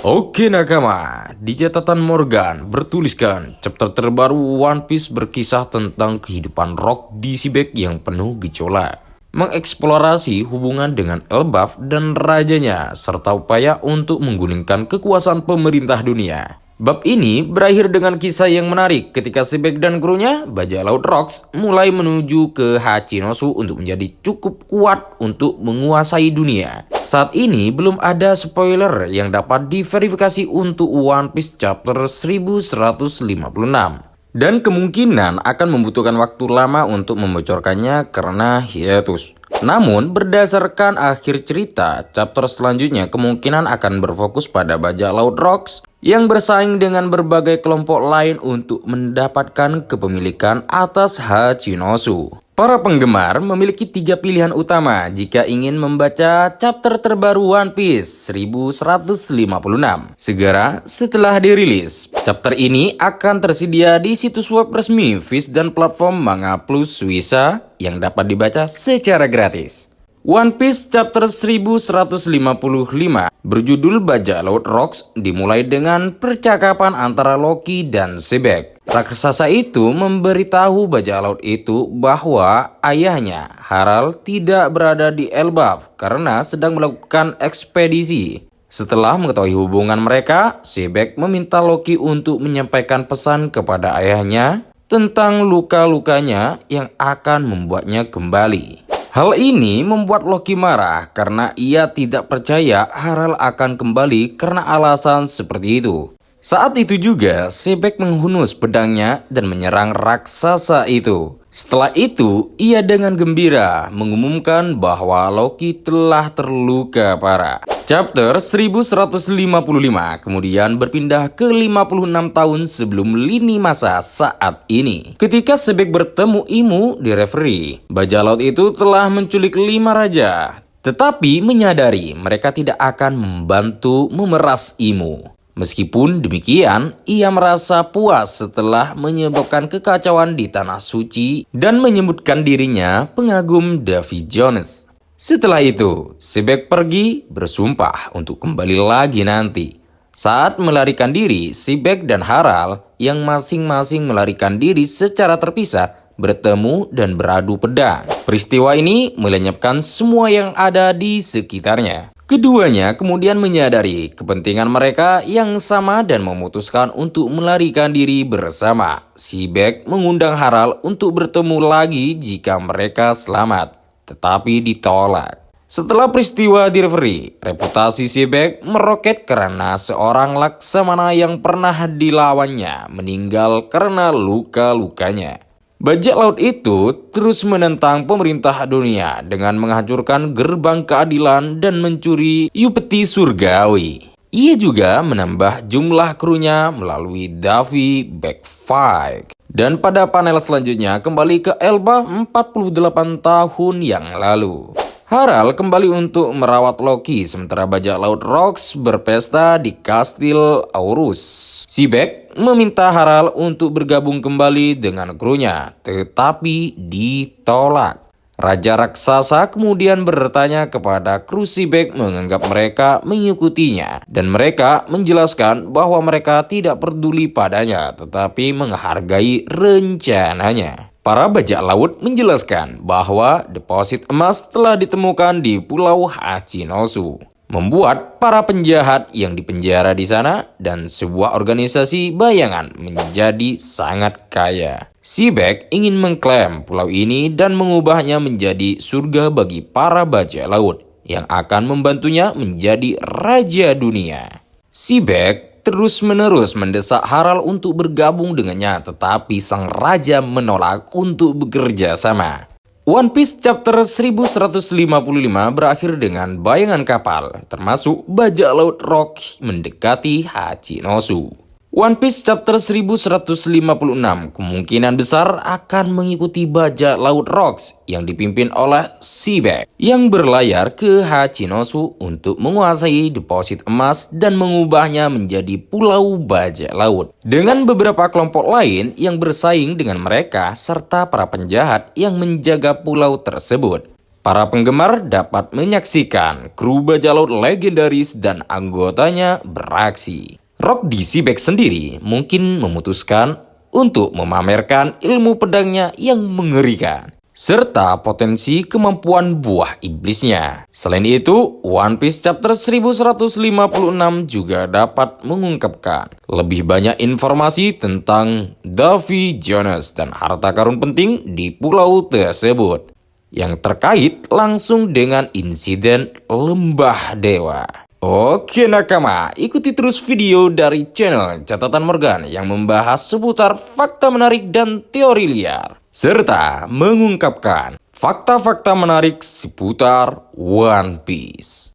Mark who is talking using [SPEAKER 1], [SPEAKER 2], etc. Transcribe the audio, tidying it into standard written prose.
[SPEAKER 1] Oke nakama, di catatan Morgan bertuliskan chapter terbaru One Piece berkisah tentang kehidupan Rock di Seabag yang penuh gejolak, mengeksplorasi hubungan dengan Elbaf dan rajanya, serta upaya untuk menggulingkan kekuasaan pemerintah dunia. Bab ini berakhir dengan kisah yang menarik ketika Seabag dan krunya, bajak laut Rocks, mulai menuju ke Hachinosu untuk menjadi cukup kuat untuk menguasai dunia. Saat ini belum ada spoiler yang dapat diverifikasi untuk One Piece chapter 1156. Dan kemungkinan akan membutuhkan waktu lama untuk membocorkannya karena hiatus. Namun berdasarkan akhir cerita, chapter selanjutnya kemungkinan akan berfokus pada bajak laut Rocks yang bersaing dengan berbagai kelompok lain untuk mendapatkan kepemilikan atas Hachinosu. Para penggemar memiliki 3 pilihan utama jika ingin membaca chapter terbaru One Piece 1156 segera setelah dirilis. Chapter ini akan tersedia di situs web resmi Viz dan platform Manga Plus Suisa yang dapat dibaca secara gratis. One Piece chapter 1155 berjudul Bajak Laut Rocks dimulai dengan percakapan antara Loki dan Seabag. Raksasa itu memberitahu bajak laut itu bahwa ayahnya, Harald, tidak berada di Elbaf karena sedang melakukan ekspedisi. Setelah mengetahui hubungan mereka, Seabag meminta Loki untuk menyampaikan pesan kepada ayahnya tentang luka-lukanya yang akan membuatnya kembali. Hal ini membuat Loki marah karena ia tidak percaya Harald akan kembali karena alasan seperti itu. Saat itu juga, Seabag menghunus pedangnya dan menyerang raksasa itu. Setelah itu, ia dengan gembira mengumumkan bahwa Loki telah terluka parah. Chapter 1155 kemudian berpindah ke 56 tahun sebelum lini masa saat ini. Ketika Seabag bertemu Imu di referee, bajak laut itu telah menculik 5 raja. Tetapi menyadari mereka tidak akan membantu memeras Imu. Meskipun demikian, ia merasa puas setelah menyebabkan kekacauan di Tanah Suci dan menyebutkan dirinya pengagum Davy Jones. Setelah itu, Seabag pergi bersumpah untuk kembali lagi nanti. Saat melarikan diri, Seabag dan Harald yang masing-masing melarikan diri secara terpisah bertemu dan beradu pedang. Peristiwa ini melenyapkan semua yang ada di sekitarnya. Keduanya kemudian menyadari kepentingan mereka yang sama dan memutuskan untuk melarikan diri bersama. Seabag mengundang Harald untuk bertemu lagi jika mereka selamat, tetapi ditolak. Setelah peristiwa di referee, reputasi Seabag meroket karena seorang laksamana yang pernah dilawannya meninggal karena luka-lukanya. Bajak laut itu terus menentang pemerintah dunia dengan menghancurkan gerbang keadilan dan mencuri upeti surgawi. Ia juga menambah jumlah krunya melalui Davy Backfight. Dan pada panel selanjutnya kembali ke Elbaf 48 tahun yang lalu. Harald kembali untuk merawat Loki sementara bajak laut Rocks berpesta di kastil Aurus. Seabag meminta Harald untuk bergabung kembali dengan krunya, tetapi ditolak. Raja raksasa kemudian bertanya kepada kru Seabag menganggap mereka mengikutinya, dan mereka menjelaskan bahwa mereka tidak peduli padanya tetapi menghargai rencananya. Para bajak laut menjelaskan bahwa deposit emas telah ditemukan di Pulau Hachinosu, membuat para penjahat yang dipenjara di sana dan sebuah organisasi bayangan menjadi sangat kaya. Seabag ingin mengklaim pulau ini dan mengubahnya menjadi surga bagi para bajak laut yang akan membantunya menjadi raja dunia. Seabag terus-menerus mendesak Harald untuk bergabung dengannya, tetapi sang raja menolak untuk bekerja sama. One Piece chapter 1155 berakhir dengan bayangan kapal, termasuk bajak laut Rock mendekati Hachinosu. One Piece chapter 1156 kemungkinan besar akan mengikuti bajak laut Rocks yang dipimpin oleh Seabag yang berlayar ke Hachinosu untuk menguasai deposit emas dan mengubahnya menjadi pulau bajak laut. Dengan beberapa kelompok lain yang bersaing dengan mereka serta para penjahat yang menjaga pulau tersebut. Para penggemar dapat menyaksikan kru bajak laut legendaris dan anggotanya beraksi. Rock D. Seaback sendiri mungkin memutuskan untuk memamerkan ilmu pedangnya yang mengerikan, serta potensi kemampuan buah iblisnya. Selain itu, One Piece Chapter 1156 juga dapat mengungkapkan lebih banyak informasi tentang Davy Jones dan harta karun penting di pulau tersebut, yang terkait langsung dengan insiden Lembah Dewa. Oke nakama, ikuti terus video dari channel Catatan Morgan yang membahas seputar fakta menarik dan teori liar, serta mengungkapkan fakta-fakta menarik seputar One Piece.